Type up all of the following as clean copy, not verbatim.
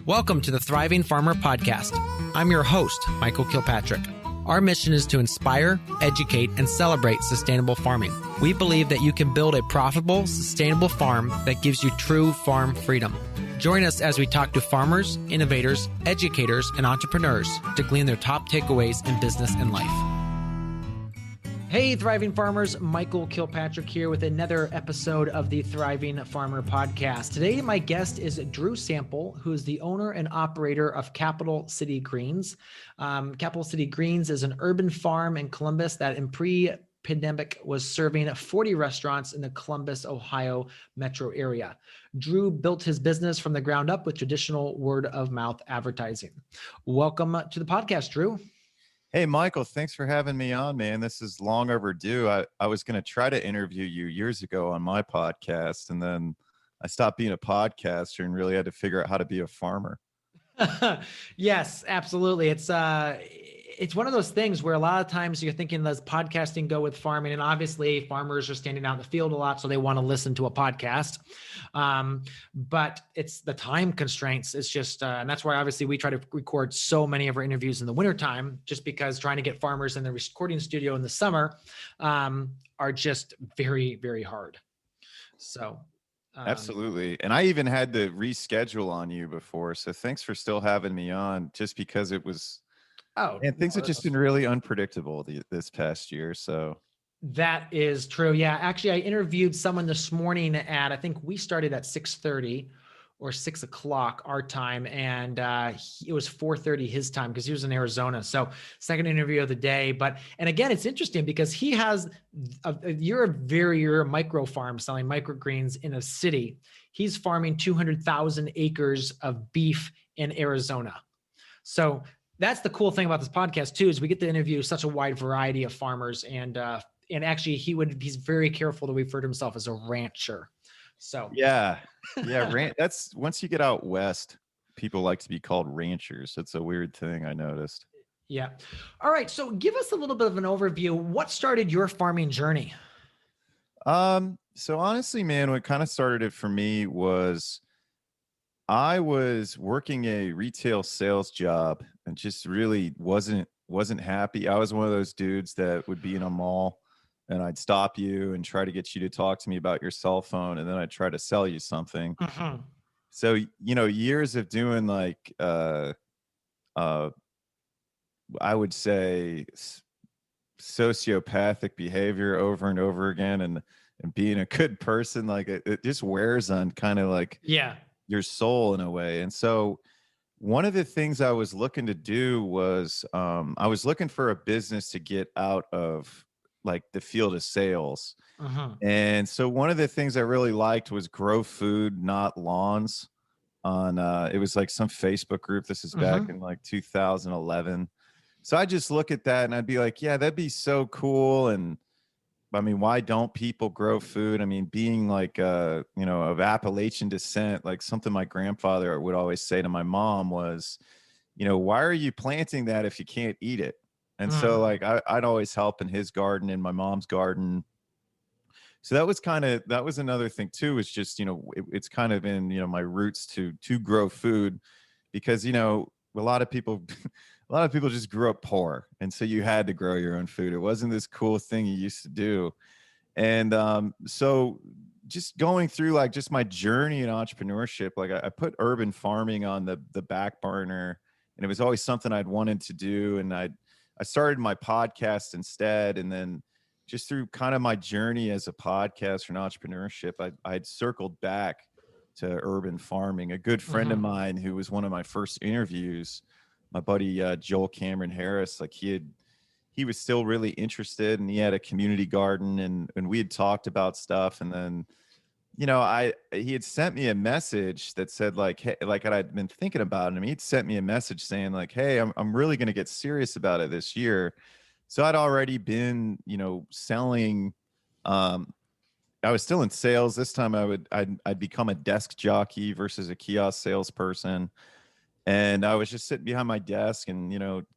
Welcome to the Thriving Farmer Podcast. I'm your host, Michael Kilpatrick. Our mission is to inspire, educate, and celebrate sustainable farming. We believe that you can build a profitable, sustainable farm that gives you true farm freedom. Join us as we talk to farmers, innovators, educators, and entrepreneurs to glean their top takeaways in business and life. Hey, Thriving Farmers, Michael Kilpatrick here with another episode of the Thriving Farmer Podcast. Today, my guest is Drew Sample, who is the owner and operator of Capital City Greens. Capital City Greens is an urban farm in Columbus that in pre-pandemic was serving 40 restaurants in the Columbus, Ohio metro area. Drew built his business from the ground up with traditional word of mouth advertising. Welcome to the podcast, Drew. Hey, Michael, thanks for having me on, man. This is long overdue. I was going to try to interview you years ago on my podcast, and then I stopped being a podcaster and really had to figure out how to be a farmer. Yes, absolutely. It's one of those things where a lot of times you're thinking, does podcasting go with farming? And obviously farmers are standing out in the field a lot, so they want to listen to a podcast. But it's the time constraints. It's just, and that's why obviously we try to record so many of our interviews in the wintertime, just because trying to get farmers in the recording studio in the summer are just very, very hard. So absolutely. And I even had to reschedule on you before. So thanks for still having me on, just because it was, and things have just been really unpredictable this past year. So that is true. Yeah. Actually, I interviewed someone this morning I think we started at 6:30 or 6 o'clock our time. And it was 4:30 his time because he was in Arizona. So second interview of the day. And again, it's interesting because he has, you're a micro farm selling microgreens in a city. He's farming 200,000 acres of beef in Arizona. So that's the cool thing about this podcast too, is we get to interview such a wide variety of farmers, and actually he's very careful to refer to himself as a rancher. So yeah. That's once you get out west, people like to be called ranchers. It's a weird thing I noticed. Yeah. All right. So give us a little bit of an overview. What started your farming journey? So honestly, man, what kind of started it for me was I was working a retail sales job and just really wasn't happy. I was one of those dudes that would be in a mall and I'd stop you and try to get you to talk to me about your cell phone, and then I'd try to sell you something. Mm-hmm. So, years of doing like I would say sociopathic behavior over and over again, and being a good person, like it just wears on kind of like your soul in a way. And so one of the things I was looking to do was I was looking for a business to get out of like the field of sales. Uh-huh. And so one of the things I really liked was grow food, not lawns. It was like some Facebook group. This is back in like 2011. So I just look at that and I'd be like, yeah, that'd be so cool. And I mean, why don't people grow food? I mean, being like, of Appalachian descent, like something my grandfather would always say to my mom was, why are you planting that if you can't eat it? And so like, I'd always help in his garden, in my mom's garden. So that was another thing too, is just, it's kind of in, my roots to grow food, because, a lot of people just grew up poor. And so you had to grow your own food. It wasn't this cool thing you used to do. And so just going through like just my journey in entrepreneurship, like I put urban farming on the back burner, and it was always something I'd wanted to do. And I started my podcast instead. And then just through kind of my journey as a podcaster and entrepreneurship, I'd circled back to urban farming. A good friend of mine who was one of my first interviews, my buddy Joel Cameron Harris, like he was still really interested, and he had a community garden, and we had talked about stuff. And then, he had sent me a message that said like, hey, like I'd been thinking about him. He'd sent me a message saying like, hey, I'm really going to get serious about it this year. So I'd already been, selling. I was still in sales. This time I'd become a desk jockey versus a kiosk salesperson. And I was just sitting behind my desk and,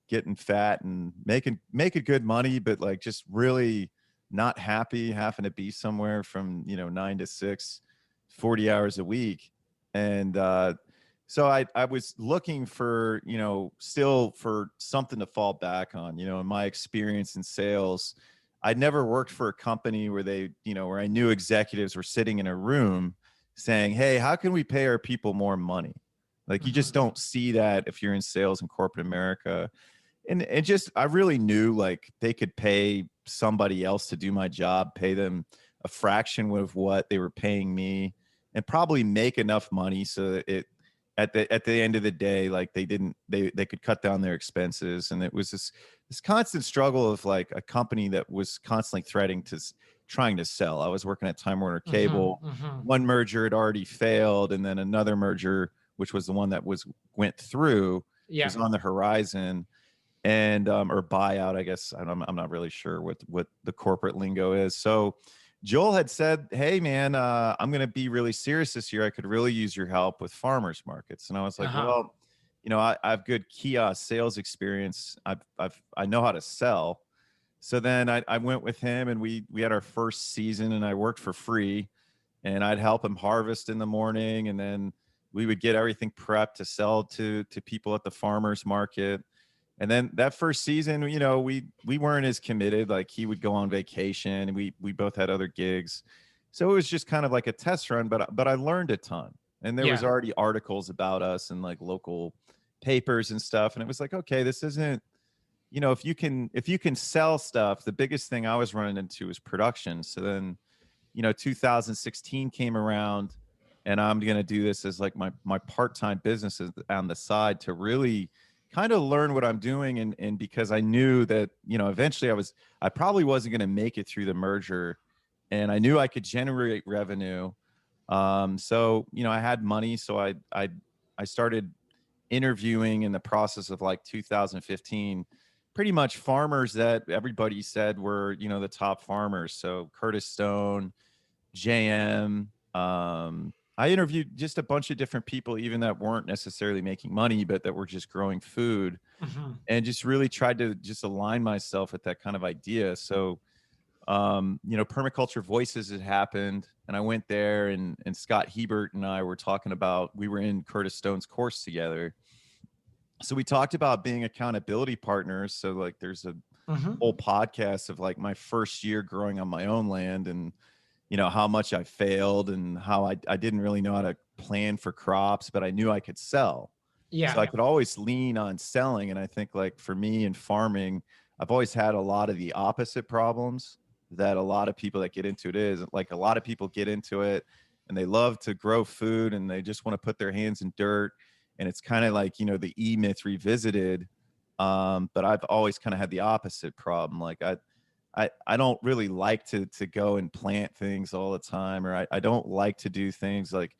getting fat and making good money, but like just really not happy having to be somewhere from, 9 to 6, 40 hours a week. And So I was looking for, still for something to fall back on, in my experience in sales. I'd never worked for a company where where I knew executives were sitting in a room saying, "Hey, how can we pay our people more money?" Like, you just Mm-hmm. don't see that if you're in sales in corporate America. And just, I really knew like they could pay somebody else to do my job, pay them a fraction of what they were paying me, and probably make enough money so that it at the end of the day, like they could cut down their expenses. And it was this constant struggle of like a company that was constantly trying to sell. I was working at Time Warner Cable. Mm-hmm. Mm-hmm. One merger had already failed, and then another merger, which was the one that went through, Yeah. was on the horizon. And or buyout, I guess. I'm not really sure what the corporate lingo is. So Joel had said, "Hey man, I'm going to be really serious this year. I could really use your help with farmers markets." And I was like, Uh-huh. "Well, I have good kiosk sales experience. I know how to sell." So then I went with him, and we had our first season, and I worked for free, and I'd help him harvest in the morning, and then we would get everything prepped to sell to people at the farmers market. And then that first season, we weren't as committed. Like, he would go on vacation, and we both had other gigs. So it was just kind of like a test run, but I learned a ton. And there was Yeah. already articles about us in like local papers and stuff. And it was like, okay, this isn't, if you can sell stuff, the biggest thing I was running into was production. So then, 2016 came around, and I'm going to do this as like my part-time business on the side to really kind of learn what I'm doing. And because I knew that, eventually I probably wasn't going to make it through the merger, and I knew I could generate revenue. So, I had money. So I started interviewing in the process of like 2015, pretty much farmers that everybody said were, the top farmers. So Curtis Stone, JM. I interviewed just a bunch of different people, even that weren't necessarily making money, but that were just growing food, Mm-hmm. and just really tried to just align myself with that kind of idea. So, Permaculture Voices had happened, and I went there, and Scott Hebert and I were talking about, we were in Curtis Stone's course together. So we talked about being accountability partners. So like there's a Mm-hmm. whole podcast of like my first year growing on my own land, and how much I failed, and how I didn't really know how to plan for crops, but I knew I could sell. So Yeah. I could always lean on selling. And I think like for me in farming, I've always had a lot of the opposite problems that a lot of people that get into it is like, a lot of people get into it and they love to grow food, and they just want to put their hands in dirt. And it's kind of like, the E-Myth revisited. But I've always kind of had the opposite problem. Like I don't really like to go and plant things all the time, or I don't like to do things like,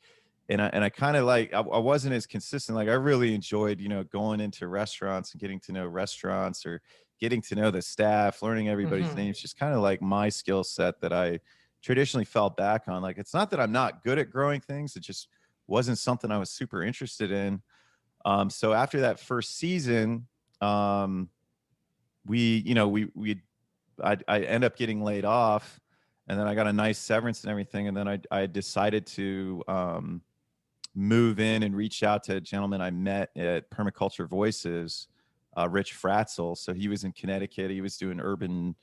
and I kind of like, I wasn't as consistent. Like, I really enjoyed, going into restaurants and getting to know restaurants, or getting to know the staff, learning everybody's Mm-hmm. names, just kind of like my skill set that I traditionally fell back on. Like, it's not that I'm not good at growing things. It just wasn't something I was super interested in. So after that first season, um, we, I end up getting laid off, and then I got a nice severance and everything. And then I decided to move in and reach out to a gentleman I met at Permaculture Voices, Rich Fratzel. So he was in Connecticut. He was doing urban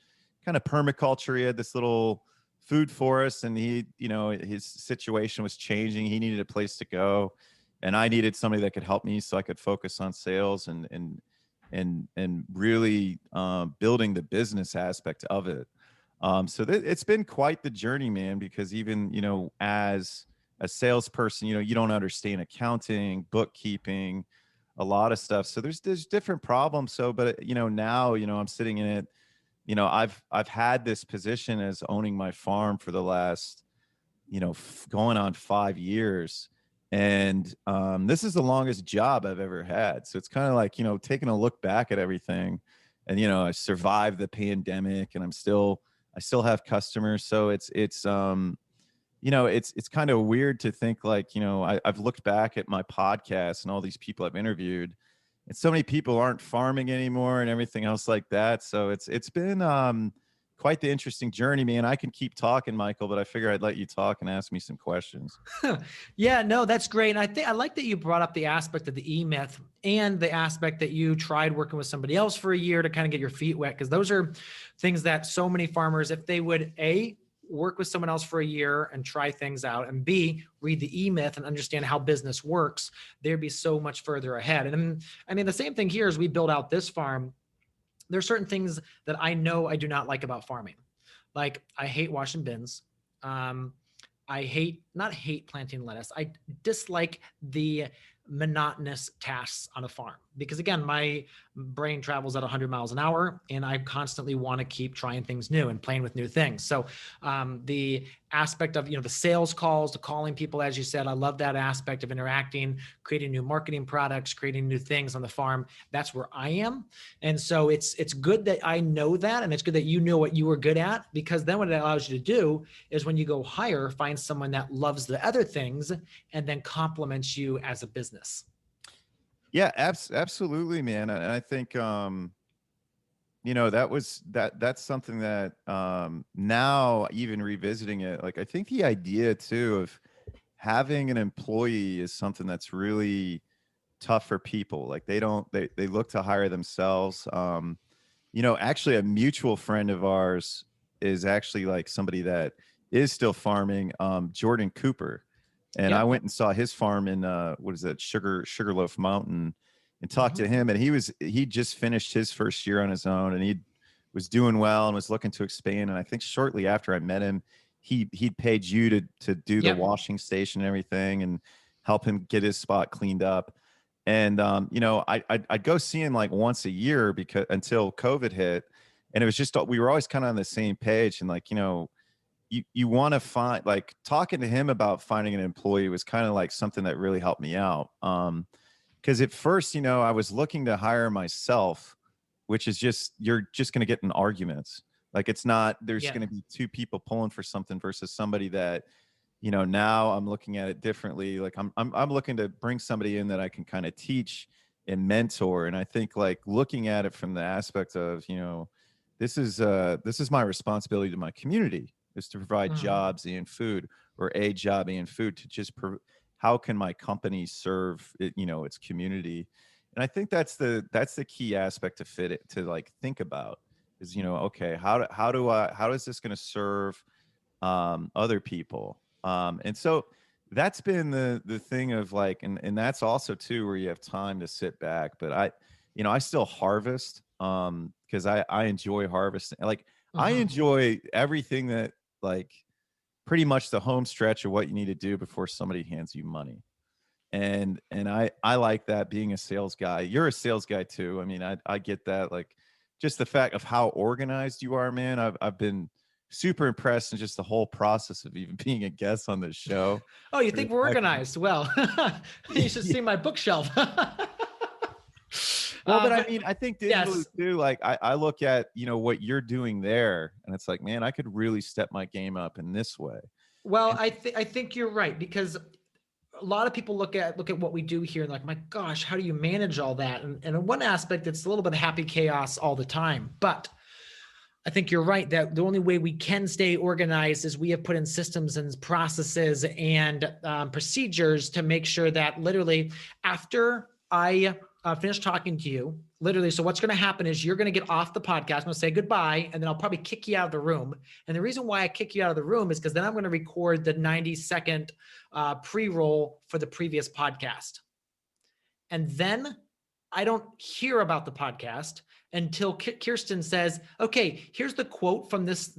kind of permaculture. He had this little food forest, and his situation was changing. He needed a place to go, and I needed somebody that could help me so I could focus on sales and really building the business aspect of it. So it's been quite the journey, man, because even, as a salesperson, you don't understand accounting, bookkeeping, a lot of stuff. So there's different problems. So, but now, I'm sitting in it, I've had this position as owning my farm for the last, going on 5 years. And this is the longest job I've ever had. So it's kind of like, taking a look back at everything. And, I survived the pandemic, and I still have customers. So it's kind of weird to think like, I've looked back at my podcast and all these people I've interviewed, and so many people aren't farming anymore and everything else like that. So it's been quite the interesting journey, man. I can keep talking, Michael, but I figure I'd let you talk and ask me some questions. Yeah, no, that's great. And I think I like that you brought up the aspect of the E-Myth and the aspect that you tried working with somebody else for a year to kind of get your feet wet. Because those are things that so many farmers, if they would work with someone else for a year and try things out, and B, read the E-Myth and understand how business works, they'd be so much further ahead. And I mean, the same thing here as we build out this farm. There are certain things that I know I do not like about farming. Like I hate washing bins. Um, not hate planting lettuce. I dislike the monotonous tasks on a farm because again, my brain travels at 100 miles an hour and I constantly want to keep trying things new and playing with new things. So the aspect of, the sales calls, the calling people, as you said, I love that aspect of interacting, creating new marketing products, creating new things on the farm. That's where I am. And so it's good that I know that. And it's good that you know what you were good at, because then what it allows you to do is when you go hire, find someone that loves the other things and then complements you as a business. Yeah, absolutely, man. And I think, that's something that, now even revisiting it, like, I think the idea too of having an employee is something that's really tough for people. Like they look to hire themselves. Actually a mutual friend of ours is actually like somebody that is still farming, Jordan Cooper. And I Yep. went and saw his farm in what is it, Sugarloaf Mountain, and talked to Mm-hmm. him. And he just finished his first year on his own, and he was doing well and was looking to expand. And I think shortly after I met him, he'd paid you to do the Yep. washing station and everything and help him get his spot cleaned up. And I'd go see him like once a year because until COVID hit, and it was just we were always kind of on the same page. And like, you want to find, like, talking to him about finding an employee was kind of like something that really helped me out. Because at first, I was looking to hire myself, which is you're just going to get in arguments. Like it's not, there's Yeah. going to be two people pulling for something versus somebody that, now I'm looking at it differently. Like I'm looking to bring somebody in that I can kind of teach and mentor. And I think like looking at it from the aspect of, this is my responsibility to my community, is to provide Mm-hmm. jobs and food, or a job and food to just how can my company serve it, its community. And I think that's the key aspect to fit it, to like think about is, okay, how is this going to serve other people? And so that's been the thing of like, and that's also too where you have time to sit back. But I still harvest because I enjoy harvesting. Like I Mm-hmm. enjoy everything that, like, pretty much the home stretch of what you need to do before somebody hands you money. And I like that, being a sales guy. You're a sales guy too. I mean, I get that. Like just the fact of how organized you are, man. I've been super impressed in just the whole process of even being a guest on this show. Oh, you For the think we're fact that organized? Well, you should yeah. see my bookshelf. Well, but I But mean, I think digitally yes. too, like I look at, what you're doing there, and it's like, man, I could really step my game up in this way. Well, And I think you're right, because a lot of people look at what we do here and like, my gosh, how do you manage all that? And in one aspect, it's a little bit of happy chaos all the time. But I think you're right that the only way we can stay organized is we have put in systems and processes and procedures to make sure that literally after I finish talking to you, literally, so what's going to happen is you're going to get off the podcast. I'm going to say goodbye, and then I'll probably kick you out of the room. And the reason why I kick you out of the room is because then I'm going to record the 90-second pre-roll for the previous podcast. And then I don't hear about the podcast until Kirsten says, "Okay, here's the quote from this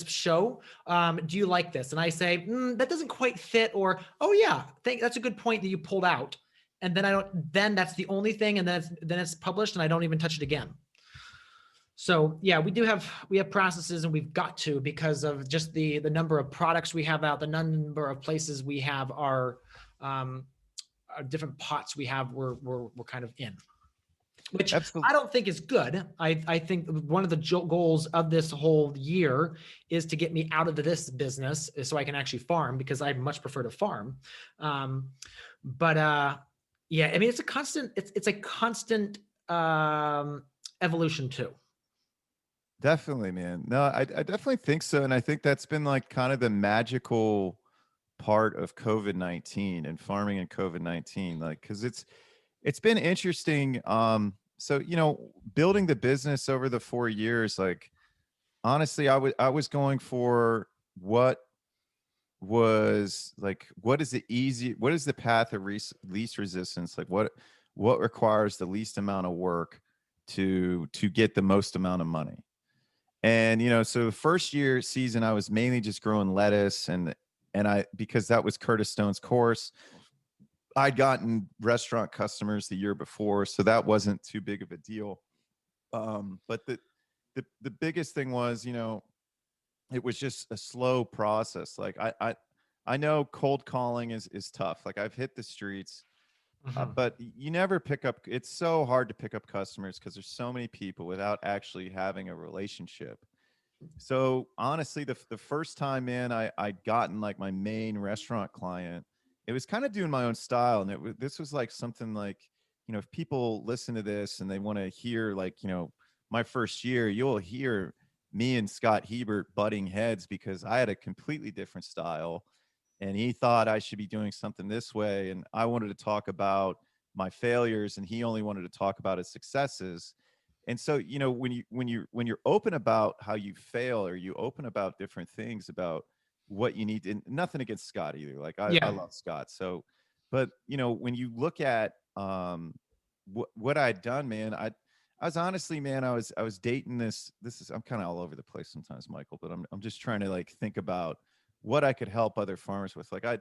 show. Do you like this?" And I say, "That doesn't quite fit," or, "Oh yeah, that's a good point that you pulled out." And then I don't. Then that's the only thing, and then it's published, and I don't even touch it again. So yeah, we have processes, and we've got to, because of just the number of products we have out, the number of places we have our different pots we have. We're kind of in. Which absolutely. I don't think is good. I think one of the goals of this whole year is to get me out of this business so I can actually farm, because I much prefer to farm. But yeah, I mean, it's a constant evolution too. Definitely, man. No, I definitely think so. And I think that's been like kind of the magical part of COVID-19 and farming in COVID-19. Like, cause it's been interesting. So, building the business over the 4 years, like honestly, I was going for what was like, what is the path of least resistance? Like what requires the least amount of work to get the most amount of money. And so the first year season, I was mainly just growing lettuce, and I because that was Curtis Stone's course. I'd gotten restaurant customers the year before, so that wasn't too big of a deal. But the biggest thing was, it was just a slow process. Like I know cold calling is tough. Like I've hit the streets, Hmm. but you never pick up. It's so hard to pick up customers because there's so many people without actually having a relationship. So honestly, the first time, man, I'd gotten like my main restaurant client. It was kind of doing my own style, and this was like something like, if people listen to this and they want to hear like, my first year, you'll hear me and Scott Hebert butting heads because I had a completely different style, and he thought I should be doing something this way, and I wanted to talk about my failures, and he only wanted to talk about his successes. And so, when you're open about how you fail, or you open about different things about what you need, and nothing against Scott either, like I Yeah. love Scott. So, but when you look at what I'd done, man, I was honestly, man, I was dating this is I'm kind of all over the place sometimes, Michael, but I'm just trying to like think about what I could help other farmers with. Like I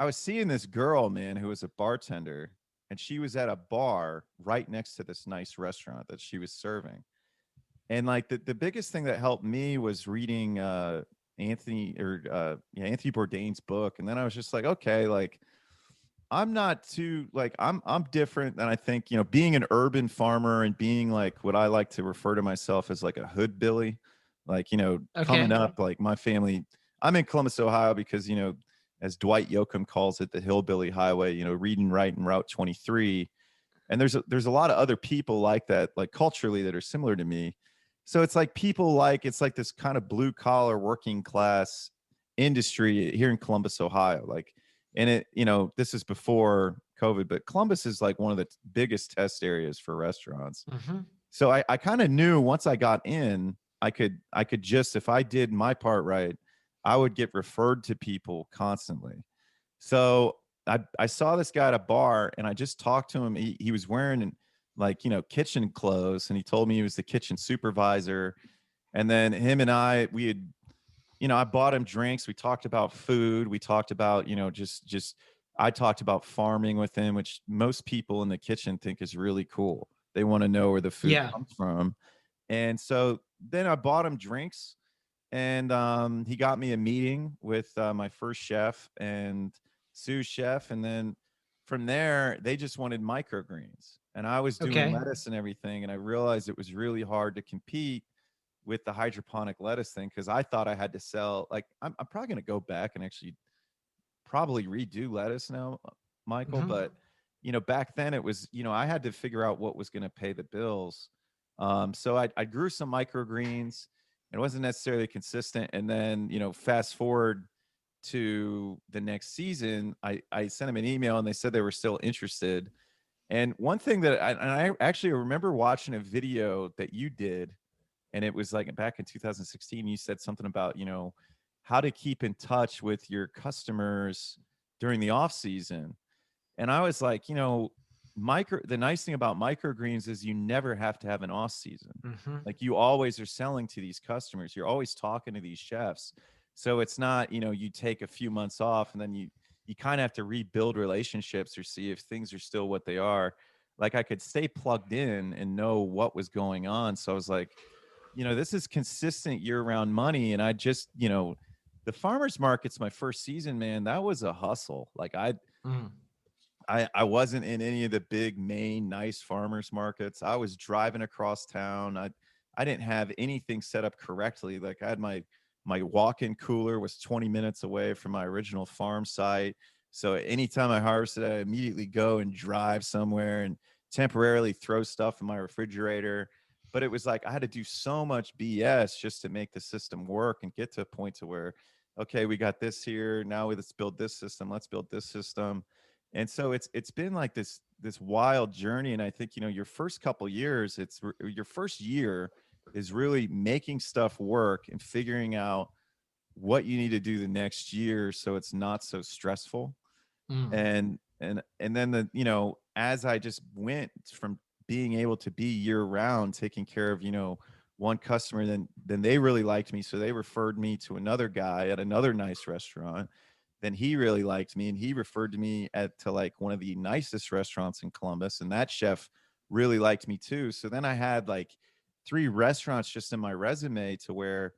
was seeing this girl, man, who was a bartender, and she was at a bar right next to this nice restaurant that she was serving. And like the biggest thing that helped me was reading Anthony Bourdain's book. And then I was just like, okay, like I'm not too like I'm different than I think, being an urban farmer and being like what I like to refer to myself as like a hood Billy. Like, coming Okay. up, like my family, I'm in Columbus, Ohio because, as Dwight Yoakam calls it, the hillbilly highway, reading, writing Route 23. And there's a lot of other people like that, like culturally, that are similar to me. So it's like it's like this kind of blue collar working class industry here in Columbus, Ohio. Like, and this is before COVID, but Columbus is like one of the biggest test areas for restaurants. Hmm. So I kind of knew once I got in, I could just, if I did my part right, I would get referred to people constantly. So I saw this guy at a bar, and I just talked to him. He was wearing like, kitchen clothes, and he told me he was the kitchen supervisor. And then him and we had, I bought him drinks. We talked about food. We talked about, just I talked about farming with him, which most people in the kitchen think is really cool. They want to know where the food Yeah. comes from. And so then I bought him drinks, and he got me a meeting with my first chef and sous chef. And then from there, they just wanted microgreens. And I was doing Okay. lettuce and everything. And I realized it was really hard to compete with the hydroponic lettuce thing, because I thought I had to sell, like, I'm probably going to go back and actually probably redo lettuce now, Michael. Hmm. But back then it was, I had to figure out what was going to pay the bills. So I grew some microgreens. It wasn't necessarily consistent. And then, fast forward to the next season, I sent them an email, and they said they were still interested. And one thing that I actually remember watching a video that you did, and it was like back in 2016. You said something about, how to keep in touch with your customers during the off season. And I was like, the nice thing about microgreens is you never have to have an off season. Hmm. Like you always are selling to these customers. You're always talking to these chefs. So it's not, you take a few months off, and then you kind of have to rebuild relationships or see if things are still what they are. Like I could stay plugged in and know what was going on. So I was like, this is consistent year-round money. And I just, the farmers markets my first season, man, that was a hustle. Like Mm. I wasn't in any of the big main nice farmers markets. I was driving across town. I didn't have anything set up correctly. Like I had my walk-in cooler was 20 minutes away from my original farm site. So anytime I harvested, I immediately go and drive somewhere and temporarily throw stuff in my refrigerator. but it was like I had to do so much BS just to make the system work and get to a point to where, okay, we got this here. Now let's build this system. Let's build this system. And so it's been like this wild journey. And I think, you know, your first couple years, your first year is really making stuff work and figuring out what you need to do the next year so it's not so stressful. Mm. And then the, you know, as I just went from being able to be year round taking care of, you know, one customer, then they really liked me, so they referred me to another guy at another nice restaurant. Then he really liked me and he referred to me to like one of the nicest restaurants in Columbus, and that chef really liked me too. So then I had like 3 restaurants just in my resume, to where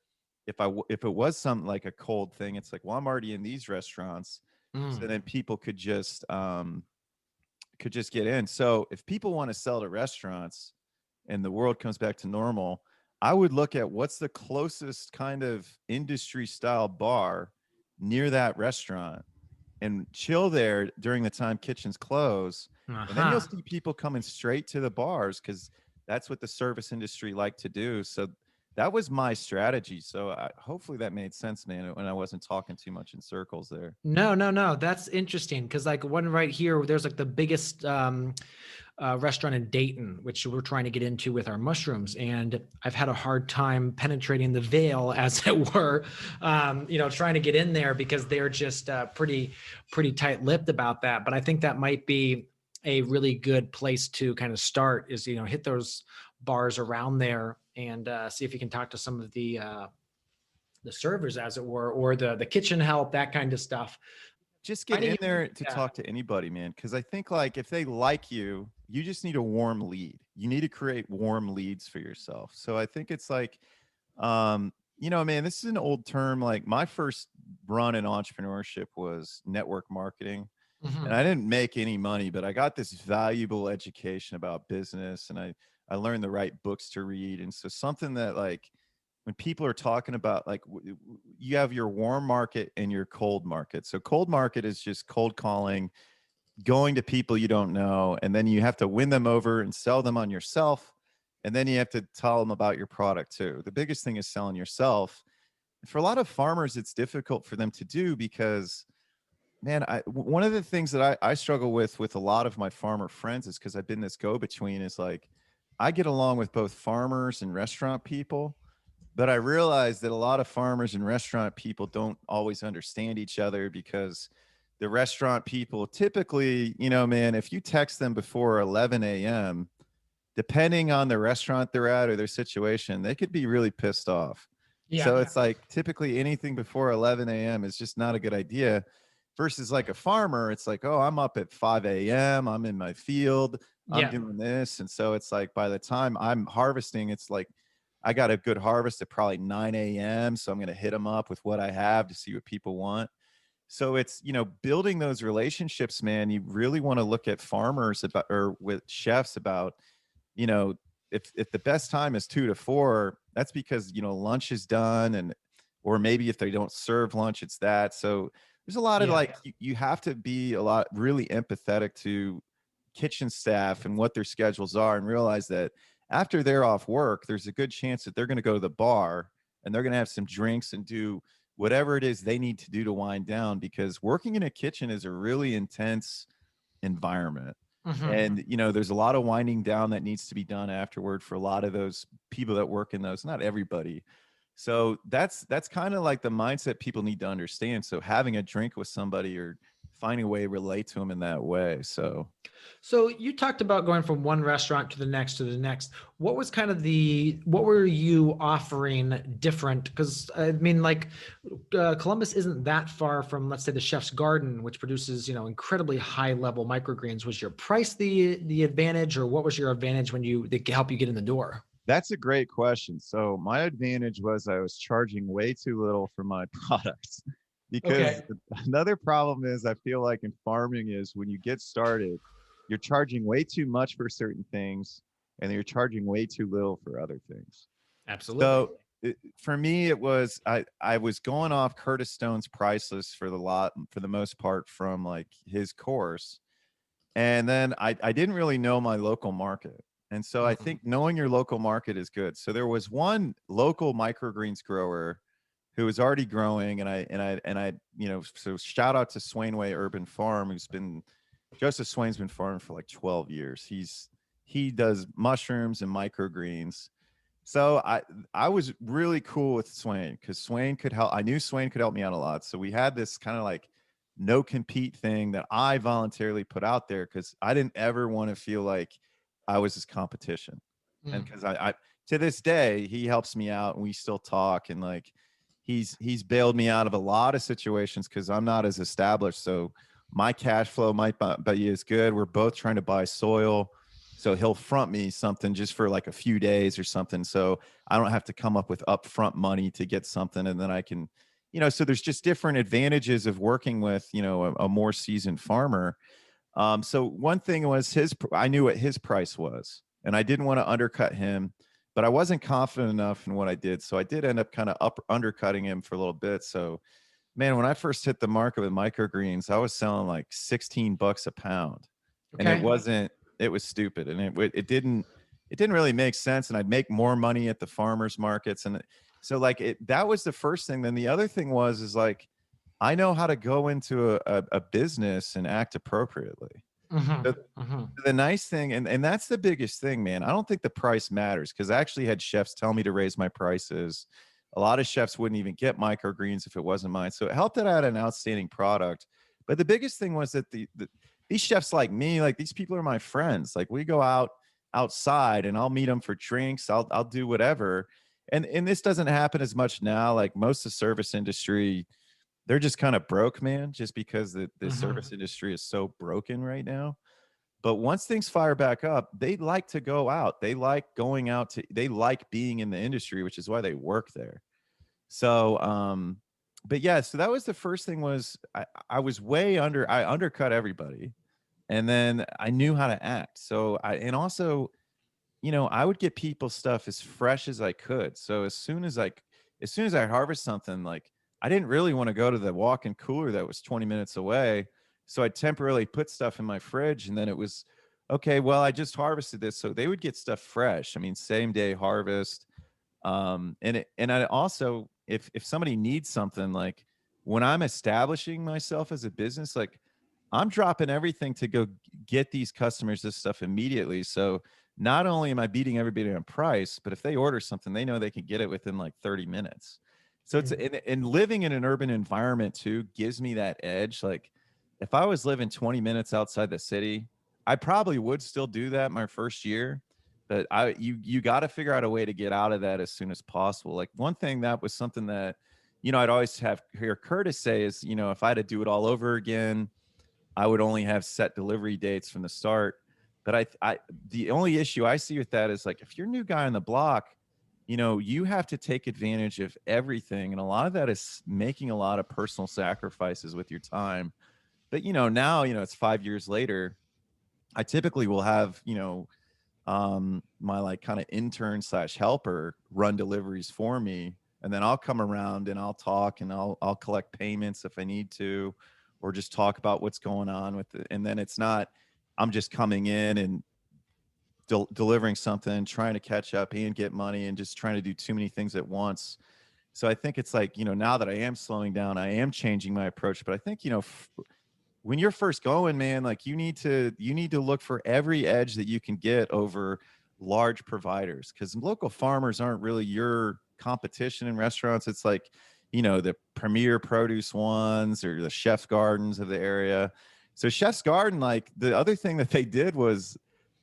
if it was something like a cold thing, it's like, well, I'm already in these restaurants, so Mm. then people could just get in. So if people want to sell to restaurants and the world comes back to normal, I would look at what's the closest kind of industry style bar near that restaurant and chill there during the time kitchens close. And then you'll Uh-huh. see people coming straight to the bars because that's what the service industry like to do. So that was my strategy. So hopefully that made sense, man, when I wasn't talking too much in circles there. No, no, no. That's interesting because like one right here, there's like the biggest restaurant in Dayton, which we're trying to get into with our mushrooms, and I've had a hard time penetrating the veil, as it were. You know, trying to get in there because they're just pretty tight-lipped about that. But I think that might be a really good place to kind of start. Is, you know, hit those bars around there and see if you can talk to some of the servers, as it were, or the kitchen help, that kind of stuff. Just get Finding in you, there to yeah, talk to anybody, man. Because I think like if they like you just need a warm lead. You need to create warm leads for yourself. So I think it's like, you know, man, this is an old term. Like my first run in entrepreneurship was network marketing, and I mhm. didn't make any money, but I got this valuable education about business, and I learned the right books to read. And so something that like when people are talking about like you have your warm market and your cold market. So cold market is just cold calling, going to people you don't know, and then you have to win them over and sell them on yourself, and then you have to tell them about your product too. The biggest thing is selling yourself. For a lot of farmers, it's difficult for them to do because, man, one of the things that I struggle with a lot of my farmer friends is because I've been this go between, is like I get along with both farmers and restaurant people, but I realize that a lot of farmers and restaurant people don't always understand each other because the restaurant people typically, you know, man, if you text them before 11 a.m., depending on the restaurant they're at or their situation, they could be really pissed off. Yeah, So it's like typically anything before 11 a.m. is just not a good idea. Versus like a farmer, it's like, oh, I'm up at 5 a.m., I'm in my field, I'm yeah, doing this. And so it's like by the time I'm harvesting, it's like I got a good harvest at probably 9 a.m. So I'm going to hit them up with what I have to see what people want. So it's, you know, building those relationships, man. You really want to look at farmers about, or with chefs about, you know, if the best time is 2 to 4, that's because, you know, lunch is done, and or maybe if they don't serve lunch, it's that. So there's a lot of yeah. like you have to be a lot really empathetic to kitchen staff and what their schedules are, and realize that after they're off work, there's a good chance that they're going to go to the bar and they're going to have some drinks and do whatever it is they need to do to wind down, because working in a kitchen is a really intense environment. Mhm. And you know, there's a lot of winding down that needs to be done afterward for a lot of those people that work in those, not everybody. So that's kind of like the mindset people need to understand. So having a drink with somebody or finding a way to relate to them in that way. So So you talked about going from one restaurant to the next to the next. What was kind of what were you offering different? Because I mean, like Columbus isn't that far from, let's say, the Chef's Garden, which produces, you know, incredibly high level microgreens. Was your price the advantage, or what was your advantage when they help you get in the door? that's a great question. So my advantage was I was charging way too little for my products, because Okay. another problem is I feel like in farming is when you get started, you're charging way too much for certain things and you're charging way too little for other things. Absolutely. So for me, it was I was going off Curtis Stone's price list for the lot for the most part from like his course, and then I didn't really know my local market. And so I think knowing your local market is good. So there was one local microgreens grower who was already growing, and I, so shout out to Swainway Urban Farm, who's been Joseph Swain's been farming for like 12 years. He does mushrooms and microgreens. So I was really cool with Swain because Swain could help. I knew Swain could help me out a lot. So we had this kind of like no compete thing that I voluntarily put out there because I didn't ever want to feel like I was his competition. And because I to this day he helps me out and we still talk, and like he's bailed me out of a lot of situations because I'm not as established. So my cash flow might not be as good. We're both trying to buy soil. So he'll front me something just for like a few days or something. So I don't have to come up with upfront money to get something. And then I can, so there's just different advantages of working with, a more seasoned farmer. So one thing was I knew what his price was and I didn't want to undercut him, but I wasn't confident enough in what I did. So I did end up kind of undercutting him for a little bit. So man, when I first hit the market with microgreens, I was selling like $16 a pound. And it was stupid. And it didn't really make sense. And I'd make more money at the farmers markets. And so like that was the first thing. Then the other thing is like, I know how to go into a business and act appropriately. The nice thing, and that's the biggest thing, man. I don't think the price matters because I actually had chefs tell me to raise my prices. A lot of chefs wouldn't even get microgreens if it wasn't mine. So it helped that I had an outstanding product. But the biggest thing was that these chefs like me, like these people are my friends. Like we go outside and I'll meet them for drinks. I'll do whatever. And this doesn't happen as much now. Like most of the service industry, they're just kind of broke, man, just because the service industry is so broken right now. But once things fire back up, they like to go out. They like going out they like being in the industry, which is why they work there. So, but yeah, so that was the first thing was I was I undercut everybody, and then I knew how to act. So and also, I would get people stuff as fresh as I could. So as soon as I harvest something, like I didn't really want to go to the walk-in cooler that was 20 minutes away. So I temporarily put stuff in my fridge, and then it was, okay, well, I just harvested this. So they would get stuff fresh. I mean, same day harvest. And I also, if somebody needs something, like when I'm establishing myself as a business, like I'm dropping everything to go get these customers this stuff immediately. So not only am I beating everybody on price, but if they order something, they know they can get it within like 30 minutes. So it's and living in an urban environment too gives me that edge. Like if I was living 20 minutes outside the city, I probably would still do that my first year. But you got to figure out a way to get out of that as soon as possible. Like one thing that was something that, I'd always hear Curtis say is, if I had to do it all over again, I would only have set delivery dates from the start. But the only issue I see with that is like, if you're a new guy on the block, you have to take advantage of everything. And a lot of that is making a lot of personal sacrifices with your time. But, now, it's 5 years later, I typically will have, my like kind of intern / helper run deliveries for me. And then I'll come around and I'll talk and I'll collect payments if I need to, or just talk about what's going on with it. And then it's not, I'm just coming in and delivering something, trying to catch up and get money and just trying to do too many things at once. So I think it's like, now that I am slowing down, I am changing my approach. But I think, when you're first going, man, like you need to look for every edge that you can get over large providers, because local farmers aren't really your competition in restaurants. It's like, the premier produce ones or the Chef's Gardens of the area. So Chef's Garden, like the other thing that they did was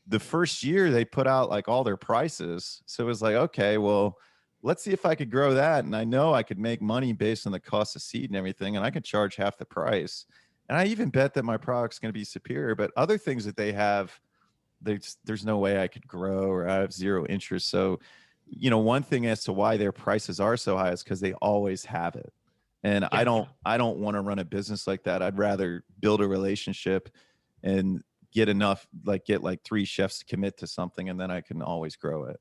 the first year they put out like all their prices. So it was like, okay, well, let's see if I could grow that. And I know I could make money based on the cost of seed and everything, and I could charge half the price. And I even bet that my product's going to be superior. But other things that they have, there's no way I could grow, or I have zero interest. So, one thing as to why their prices are so high is because they always have it. And I don't want to run a business like that. I'd rather build a relationship and get like 3 chefs to commit to something, and then I can always grow it.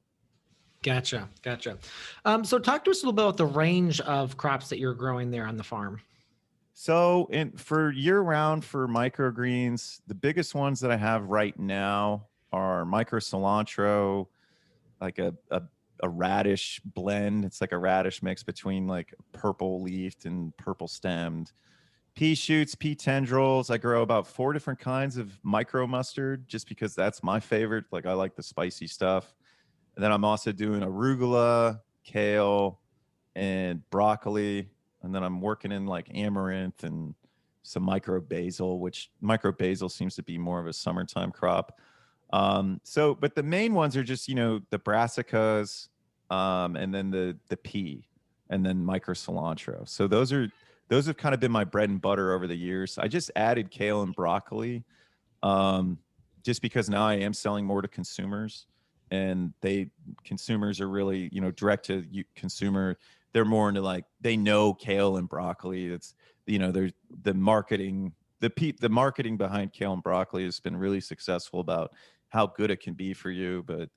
Gotcha. So talk to us a little bit about the range of crops that you're growing there on the farm. So for year round for microgreens, the biggest ones that I have right now are are micro cilantro, like a radish blend. It's like a radish mix between like purple leafed and purple stemmed. Pea shoots, pea tendrils. I grow about 4 different kinds of micro mustard just because that's my favorite. Like I like the spicy stuff. And then I'm also doing arugula, kale, and broccoli. And then I'm working in like amaranth and some micro basil, which micro basil seems to be more of a summertime crop. But the main ones are just, the brassicas, and then the pea, and then micro cilantro. So those have kind of been my bread and butter over the years. I just added kale and broccoli, um, just because now I am selling more to consumers, and consumers are really, direct to consumer. They're more into like, they know kale and broccoli. It's, there's the marketing, the marketing behind kale and broccoli has been really successful about how good it can be for you. But,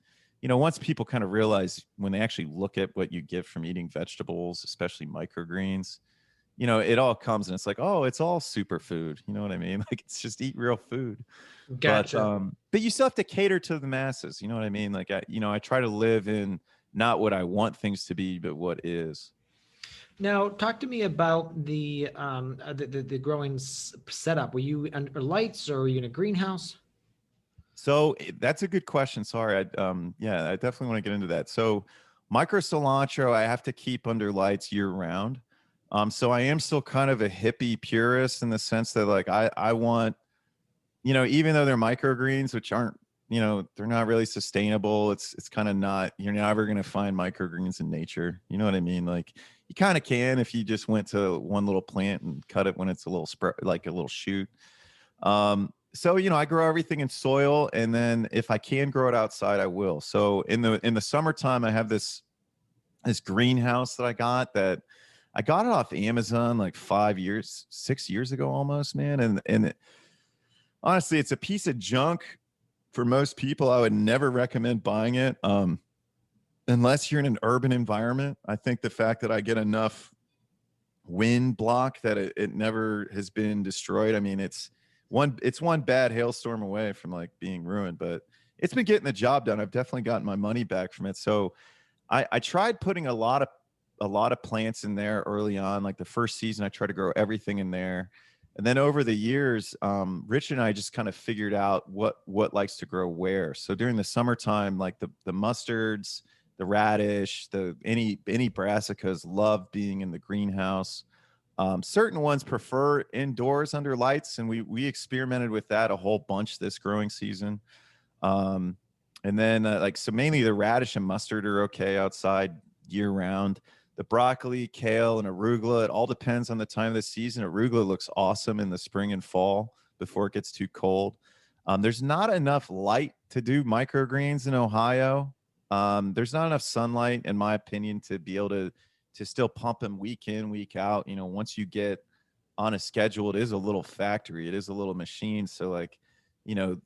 once people kind of realize, when they actually look at what you get from eating vegetables, especially microgreens, it all comes and it's like, oh, it's all superfood. You know what I mean? Like, it's just eat real food. Gotcha. But you still have to cater to the masses. You know what I mean? Like, I try to live in not what I want things to be, but what is. Now, talk to me about the growing setup. Were you under lights, or were you in a greenhouse? So that's a good question. Sorry. Yeah, I definitely want to get into that. So micro cilantro, I have to keep under lights year round. So I am still kind of a hippie purist in the sense that like, I want, even though they're microgreens, which aren't, they're not really sustainable. It's kind of not, you're never going to find microgreens in nature. You know what I mean? Like, you kind of can if you just went to one little plant and cut it when it's a little like a little shoot. So, I grow everything in soil, and then if I can grow it outside, I will. So in the summertime, I have this greenhouse that I got it off Amazon like 6 years ago almost, man. Honestly, it's a piece of junk for most people. I would never recommend buying it. Unless you're in an urban environment. I think the fact that I get enough wind block that it never has been destroyed. I mean, it's one bad hailstorm away from like being ruined, but it's been getting the job done. I've definitely gotten my money back from it. So I tried putting a lot of plants in there early on. Like the first season, I tried to grow everything in there. And then over the years, Rich and I just kind of figured out what likes to grow where. So during the summertime, like the mustards, the radish, any brassicas love being in the greenhouse. Certain ones prefer indoors under lights, and we experimented with that a whole bunch this growing season. And then so mainly the radish and mustard are okay outside year round. The broccoli, kale, and arugula, it all depends on the time of the season. Arugula looks awesome in the spring and fall before it gets too cold. There's not enough light to do microgreens in Ohio. There's not enough sunlight, in my opinion, to be able to still pump them week in, week out. Once you get on a schedule, it is a little factory. It is a little machine. So like,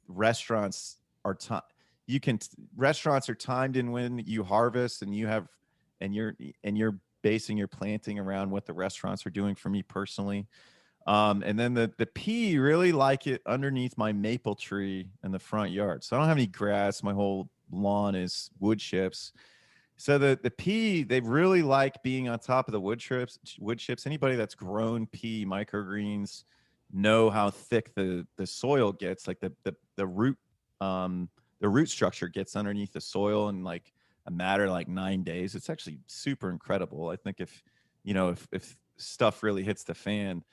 restaurants are restaurants are timed in when you harvest, and you're basing your planting around what the restaurants are doing. For me personally. And then the pea, really like it underneath my maple tree in the front yard. So I don't have any grass. My whole lawn is wood chips. So the pea, they really like being on top of the wood chips. Anybody that's grown pea microgreens know how thick the soil gets. Like the root structure gets underneath the soil in like a matter of like 9 days. It's actually super incredible. I think if stuff really hits the fan,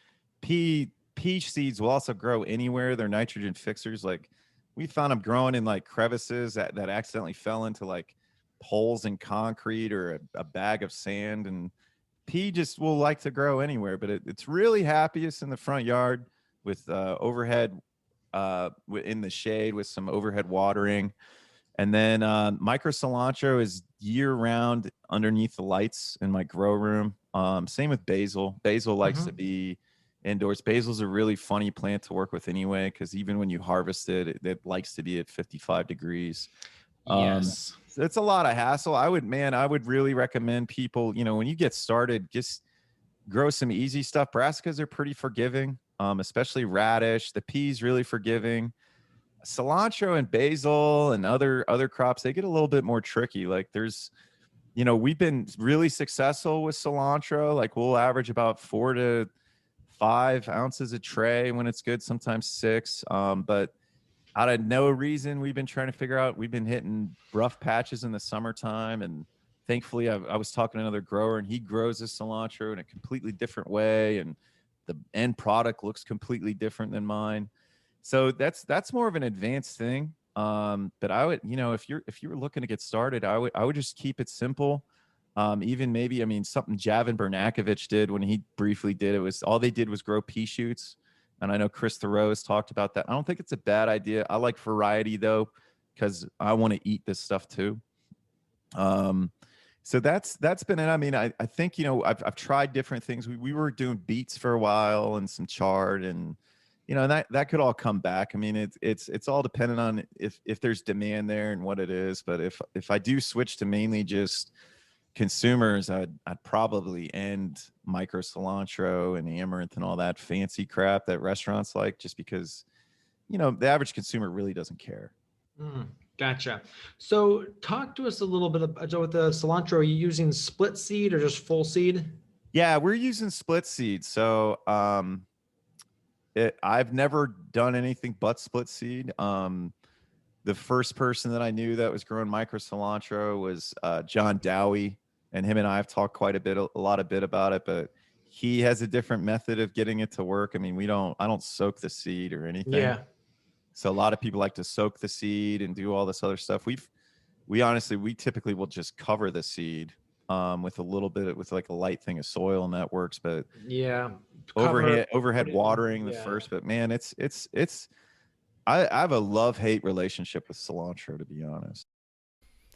pea seeds will also grow anywhere. They're nitrogen fixers. Like, we found them growing in like crevices that accidentally fell into like holes in concrete or a bag of sand. And pea just will like to grow anywhere, but it's really happiest in the front yard with overhead in the shade with some overhead watering. And then micro cilantro is year round underneath the lights in my grow room. Same with basil. Basil likes to be indoors. Basil's a really funny plant to work with anyway, because even when you harvest it likes to be at 55 degrees. Yes. So it's a lot of hassle. I would really recommend people, when you get started, just grow some easy stuff. Brassicas are pretty forgiving, especially radish. The peas really forgiving. cilantro and basil and other crops, they get a little bit more tricky. Like there's, we've been really successful with cilantro. Like we'll average about 4 to 5 ounces a tray when it's good, sometimes 6. But out of no reason, we've been trying to figure out, we've been hitting rough patches in the summertime. And thankfully I was talking to another grower, and he grows his cilantro in a completely different way. And the end product looks completely different than mine. So that's more of an advanced thing. But I would, if you were looking to get started, I would just keep it simple. Even maybe, I mean, something Javin Bernakovich did when he briefly did it, was all they did was grow pea shoots. And I know Chris Thoreau has talked about that. I don't think it's a bad idea. I like variety though, because I want to eat this stuff too. Um, so that's been it. I mean, I think, I've tried different things. We were doing beets for a while and some chard, and that could all come back. I mean, it's all dependent on if there's demand there and what it is. But if I do switch to mainly just consumers, I'd probably end micro cilantro and amaranth and all that fancy crap that restaurants like, just because the average consumer really doesn't care. Mm, gotcha. So talk to us a little bit about, so with the cilantro, are you using split seed or just full seed? Yeah, we're using split seed. So I've never done anything but split seed. The first person that I knew that was growing micro cilantro was John Dowie, and him and I have talked quite a lot about it, but he has a different method of getting it to work. I mean, I don't soak the seed or anything. Yeah. So a lot of people like to soak the seed and do all this other stuff. We typically will just cover the seed with a little bit with like a light thing of soil, and that works. But Yeah. overhead watering the first, but man, I have a love-hate relationship with cilantro, to be honest.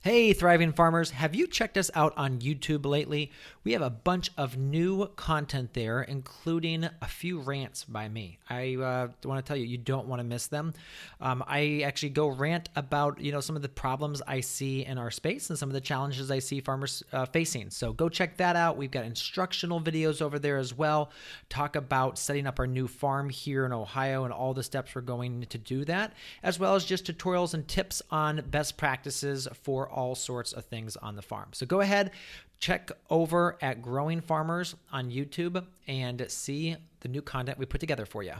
Hey, thriving farmers, have you checked us out on YouTube lately? We have a bunch of new content there, including a few rants by me. I want to tell you, you don't want to miss them. I actually go rant about, some of the problems I see in our space and some of the challenges I see farmers facing. So go check that out. We've got instructional videos over there as well. Talk about setting up our new farm here in Ohio and all the steps we're going to do that, as well as just tutorials and tips on best practices for all sorts of things on the farm. So go ahead, check over at Growing Farmers on YouTube and see the new content we put together for you.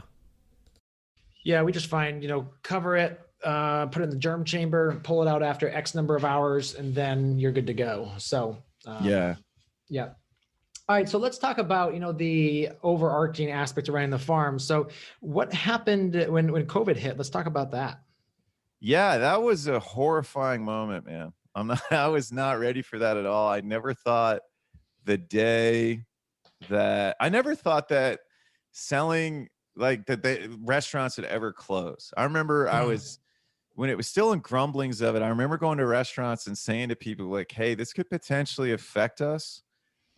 Yeah, we just find, cover it, put it in the germ chamber, pull it out after X number of hours, and then you're good to go. So Yeah. All right, so let's talk about, the overarching aspect around the farm. So what happened when COVID hit? Let's talk about that. Yeah, that was a horrifying moment, man. I was not ready for that at all. I never thought that selling, like, that the restaurants would ever close. I remember when it was still in grumblings of it, I remember going to restaurants and saying to people like, hey, this could potentially affect us,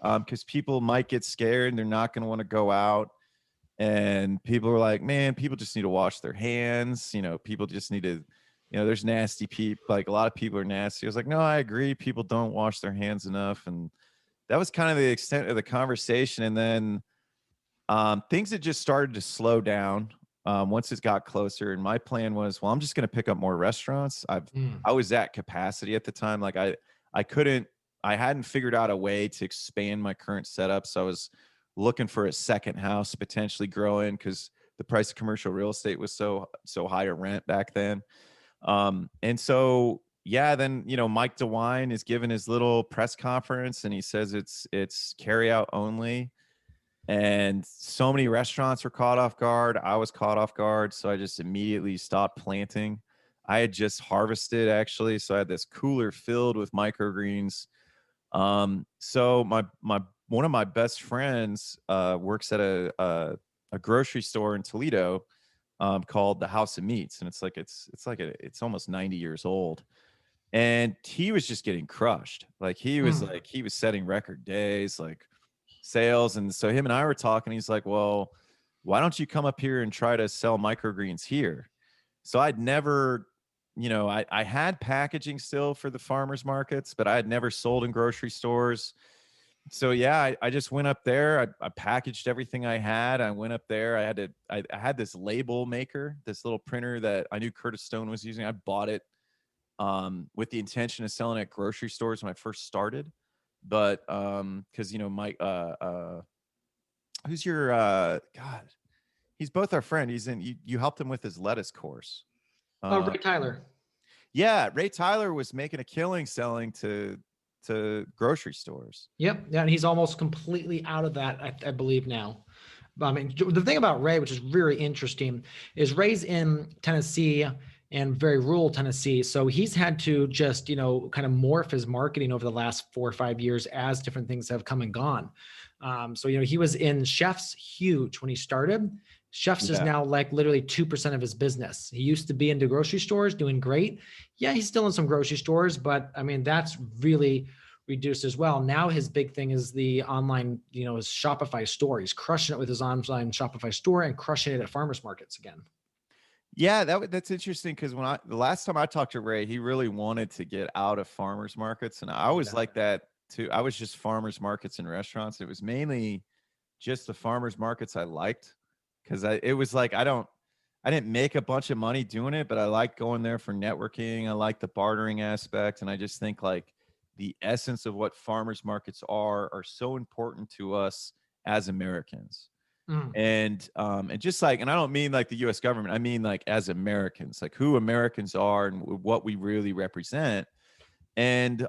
because people might get scared and they're not going to want to go out. And people were like, man, people just need to wash their hands. People just need to, there's nasty people. Like, a lot of people are nasty. I was like, no, I agree. People don't wash their hands enough. And that was kind of the extent of the conversation. And then things had just started to slow down once it got closer. And my plan was, well, I'm just going to pick up more restaurants. I was at capacity at the time. Like I hadn't figured out a way to expand my current setup. So I was looking for a second house to potentially grow in, because the price of commercial real estate was so high a rent back then. And so, yeah, then, Mike DeWine is giving his little press conference, and he says it's carry out only. And so many restaurants were caught off guard. I was caught off guard. So I just immediately stopped planting. I had just harvested, actually. So I had this cooler filled with microgreens. So one of my best friends works at a grocery store in Toledo called the House of Meats, and it's almost 90 years old, and he was just getting crushed. Like he was setting record days, like sales. And so him and I were talking. He's like, well, why don't you come up here and try to sell microgreens here? So I'd never, I had packaging still for the farmers markets, but I had never sold in grocery stores. So yeah, I just went up there. I packaged everything I had. I went up there. I had this label maker, this little printer that I knew Curtis Stone was using. I bought it with the intention of selling at grocery stores when I first started. But because Mike, who's your God? He's both our friend. He's in. You helped him with his lettuce course. Oh, Uh, Ray Tyler. yeah, Ray Tyler was making a killing selling to grocery stores. Yep. Yeah, and he's almost completely out of that, I believe now. I mean, the thing about Ray, which is really interesting, is Ray's in Tennessee and very rural Tennessee. So he's had to just, kind of morph his marketing over the last 4 or 5 years as different things have come and gone. So, he was in Chef's huge when he started. Chef's is Yeah. now like literally 2% of his business. He used to be into grocery stores doing great. Yeah, he's still in some grocery stores, but I mean, that's really reduced as well. Now his big thing is the online, his Shopify store. He's crushing it with his online Shopify store and crushing it at farmers markets again. Yeah, that's interesting because the last time I talked to Ray, he really wanted to get out of farmers markets, and I was like that too. I was just farmers markets and restaurants. It was mainly just the farmers markets I liked because it was like I didn't make a bunch of money doing it, but I liked going there for networking. I like the bartering aspect, and I just think like the essence of what farmers markets are so important to us as Americans. Mm. And just like, and I don't mean like the US government, I mean like as Americans, like who Americans are and what we really represent. And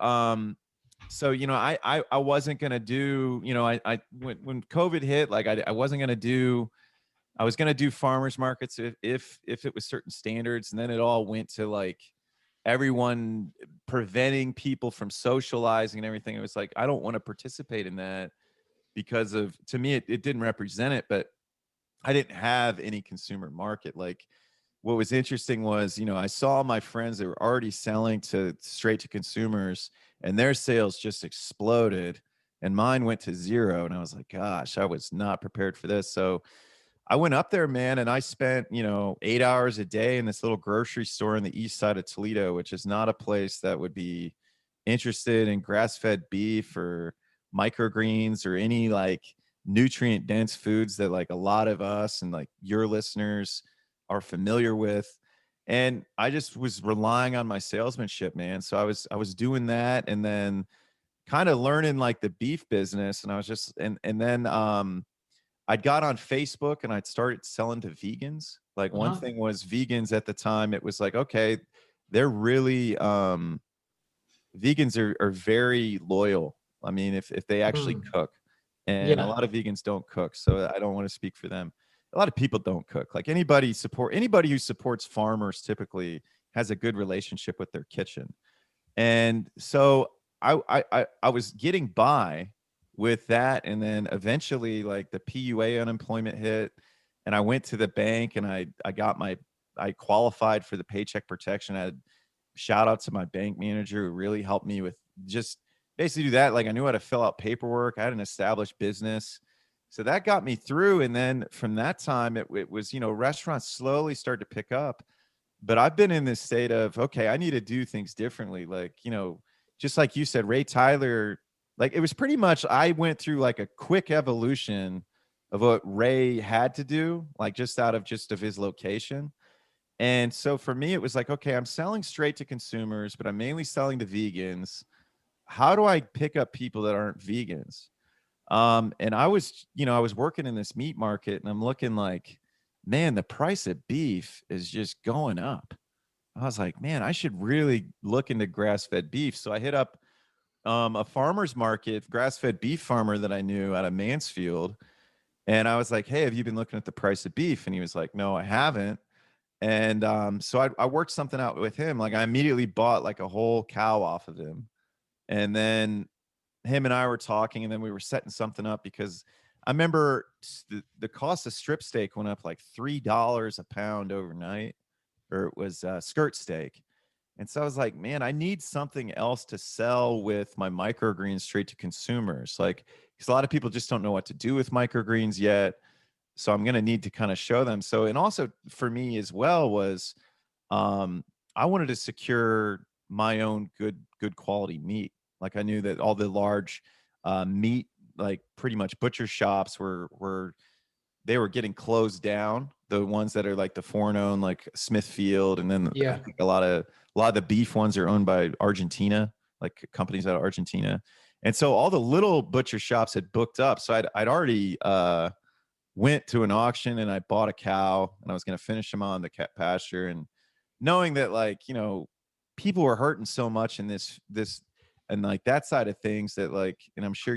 so I wasn't gonna do, I when COVID hit, like I wasn't gonna do, I was gonna do farmers markets if it was certain standards, and then it all went to like everyone preventing people from socializing and everything. It was like I don't want to participate in that because of, to me it didn't represent it, but I didn't have any consumer market. Like what was interesting was, I saw my friends that were already selling to straight to consumers and their sales just exploded and mine went to zero. And I was like, gosh, I was not prepared for this. So I went up there, man, and I spent, 8 hours a day in this little grocery store on the east side of Toledo, which is not a place that would be interested in grass-fed beef or microgreens or any like nutrient dense foods that like a lot of us and like your listeners are familiar with. And I just was relying on my salesmanship, man. So I was doing that and then kind of learning like the beef business. And I was just and then I'd got on Facebook and I'd started selling to vegans. Like one Uh-huh. thing was vegans at the time, it was like, okay, they're really vegans are very loyal. I mean, if they actually Mm. cook, and a Yeah. lot of vegans don't cook, so I don't want to speak for them. A lot of people don't cook. Like anybody who supports farmers typically has a good relationship with their kitchen. And so I was getting by with that, and then eventually like the PUA unemployment hit, and I went to the bank and I qualified for the paycheck protection. I had shout out to my bank manager who really helped me with just basically do that. Like I knew how to fill out paperwork. I had an established business. So that got me through. And then from that time, it was, restaurants slowly started to pick up. But I've been in this state of, okay, I need to do things differently. Like, just like you said, Ray Tyler, like it was pretty much, I went through like a quick evolution of what Ray had to do, like just out of his location. And so for me, it was like, okay, I'm selling straight to consumers, but I'm mainly selling to vegans. How do I pick up people that aren't vegans? And I was working in this meat market and I'm looking like, man, the price of beef is just going up. I was like, man, I should really look into grass-fed beef. So I hit up a farmer's market, grass-fed beef farmer that I knew out of Mansfield. And I was like, hey, have you been looking at the price of beef? And he was like, no, I haven't. And so I worked something out with him. Like I immediately bought like a whole cow off of him. And then him and I were talking, and then we were setting something up because I remember the cost of strip steak went up like $3 a pound overnight, or it was skirt steak. And so I was like, man, I need something else to sell with my microgreens straight to consumers. Like, because a lot of people just don't know what to do with microgreens yet. So I'm going to need to kind of show them. So, and also for me as well was, um, I wanted to secure my own good quality meat. Like I knew that all the large meat, like pretty much butcher shops were they were getting closed down. The ones that are like the foreign owned, like Smithfield, and then I Yeah. think a lot of the beef ones are owned by Argentina, like companies out of Argentina. And so all the little butcher shops had booked up. So I'd already went to an auction and I bought a cow and I was going to finish him on the cat pasture, and knowing that, like, people were hurting so much in this and like that side of things, that like, and I'm sure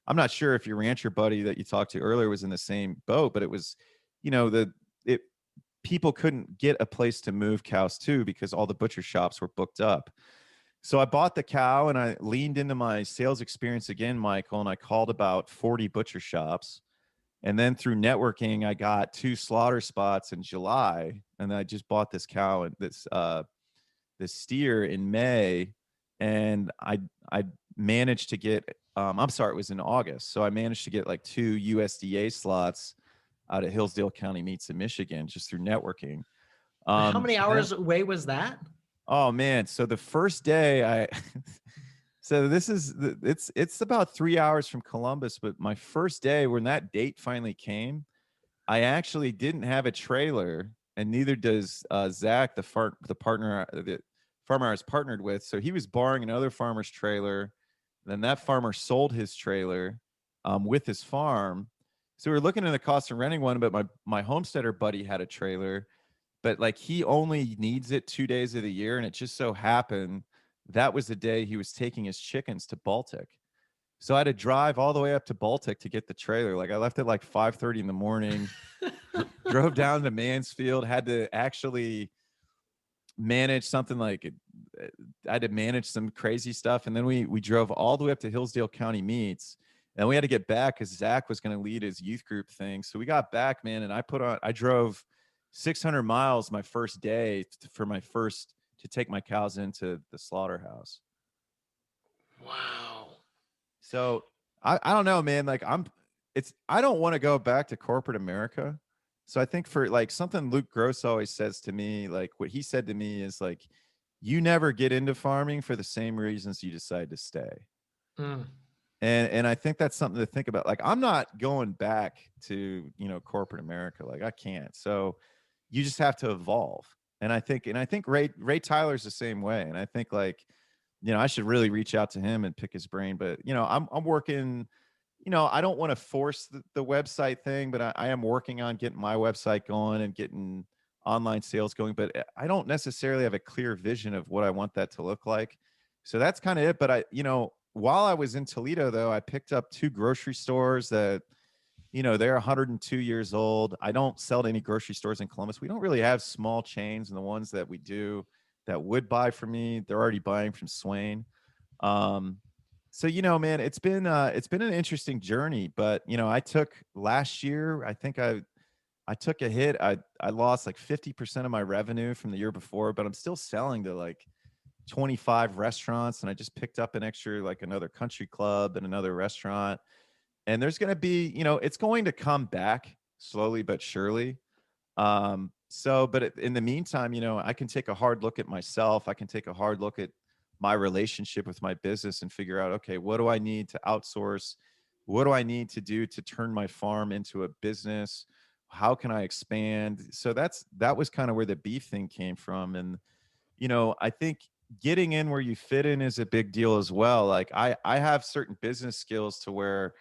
I'm not sure if your rancher buddy that you talked to earlier was in the same boat, but it was, the it people couldn't get a place to move cows to because all the butcher shops were booked up. So I bought the cow and I leaned into my sales experience again, Michael, and I called about 40 butcher shops. And then through networking, I got 2 slaughter spots in July, and I just bought this cow and this steer in May, and I managed to get I'm sorry, it was in August. So I managed to get like 2 USDA slots out of Hillsdale County Meats in Michigan just through networking. How many So hours away was that? oh man, so the first day I so this is it's about 3 hours from Columbus, but my first day when that date finally came, I actually didn't have a trailer, and neither does Zach, the partner, the farmer I was partnered with. So he was borrowing another farmer's trailer. Then that farmer sold his trailer with his farm. So we were looking at the cost of renting one, but my homesteader buddy had a trailer, but like he only needs it 2 days of the year, and it just so happened that was the day he was taking his chickens to Baltic. So I had to drive all the way up to Baltic to get the trailer. Like I left at like 5:30 in the morning, drove down to Mansfield, had to actually manage something like I had to manage some crazy stuff. And then we drove all the way up to Hillsdale County Meats. And we had to get back because Zach was going to lead his youth group thing. So we got back, man, and I drove 600 miles my first day to take my cows into the slaughterhouse. Wow. So I don't know, man. Like I don't want to go back to corporate America. So I think for like something Luke Gross always says to me, like what he said to me is like, you never get into farming for the same reasons you decide to stay. Mm. And I think that's something to think about. Like I'm not going back to, corporate America. Like I can't. So you just have to evolve. And I think Ray Tyler's the same way. And I think like, I should really reach out to him and pick his brain. But, I'm working, I don't want to force the website thing, but I am working on getting my website going and getting online sales going. But I don't necessarily have a clear vision of what I want that to look like. So that's kind of it. But while I was in Toledo, though, I picked up 2 grocery stores that, they're 102 years old. I don't sell to any grocery stores in Columbus. We don't really have small chains, and the ones that we do that would buy from me, they're already buying from Swain. So man, it's been an interesting journey. But I took last year, I think I took a hit. I lost like 50% of my revenue from the year before, but I'm still selling to like 25 restaurants, and I just picked up an extra, like another country club and another restaurant. And there's going to be, it's going to come back slowly but surely. But in the meantime, I can take a hard look at myself. I can take a hard look at my relationship with my business and figure out, okay, what do I need to outsource? What do I need to do to turn my farm into a business? How can I expand? So that was kind of where the beef thing came from. And, I think getting in where you fit in is a big deal as well. Like I have certain business skills to where,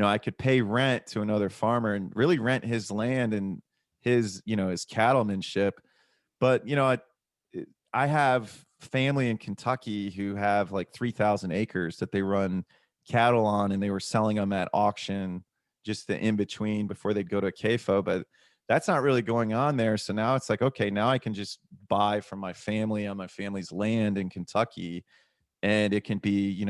I could pay rent to another farmer and really rent his land and his cattlemanship. But, I have family in Kentucky who have like 3,000 acres that they run cattle on, and they were selling them at auction, just the in between before they'd go to a CAFO. But that's not really going on there. So now it's like, okay, now I can just buy from my family on my family's land in Kentucky, and it can be,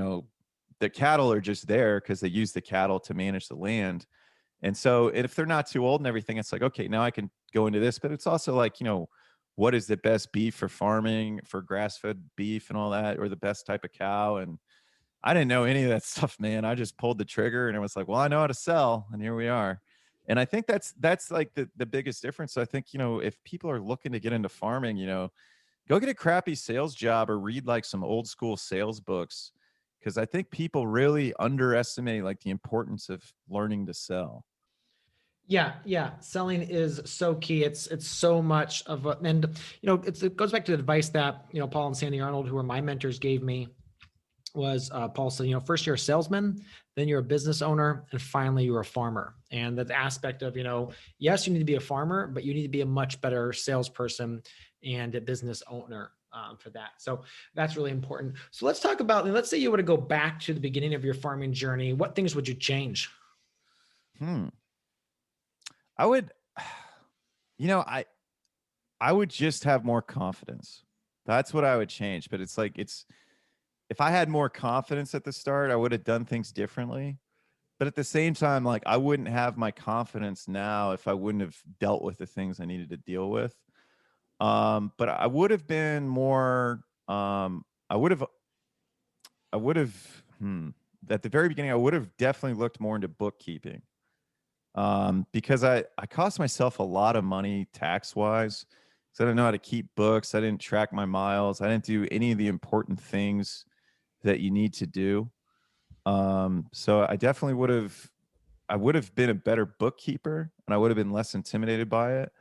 the cattle are just there because they use the cattle to manage the land. And so if they're not too old and everything, it's like, okay, now I can go into this. But it's also like, what is the best beef for farming, for grass-fed beef and all that, or the best type of cow? And I didn't know any of that stuff, man. I just pulled the trigger and it was like, well, I know how to sell, and here we are. And I think that's like the biggest difference. So I think, if people are looking to get into farming, go get a crappy sales job or read like some old school sales books, because I think people really underestimate like the importance of learning to sell. Yeah. Selling is so key. It's so much of a, and it goes back to the advice that Paul and Sandy Arnold, who are my mentors, gave me. Was Paul said, first you're a salesman, then you're a business owner, and finally you're a farmer. And that aspect of, yes, you need to be a farmer, but you need to be a much better salesperson and a business owner for that. So that's really important. So let's talk about, let's say you were to go back to the beginning of your farming journey. What things would you change? I would, I would just have more confidence. That's what I would change. But it's like, if I had more confidence at the start, I would have done things differently. But at the same time, like I wouldn't have my confidence now if I wouldn't have dealt with the things I needed to deal with. But I would have been more, I would have, at the very beginning, I would have definitely looked more into bookkeeping. Because I cost myself a lot of money tax wise. So I didn't know how to keep books. I didn't track my miles. I didn't do any of the important things that you need to do. So I definitely I would have been a better bookkeeper, and I would have been less intimidated by it.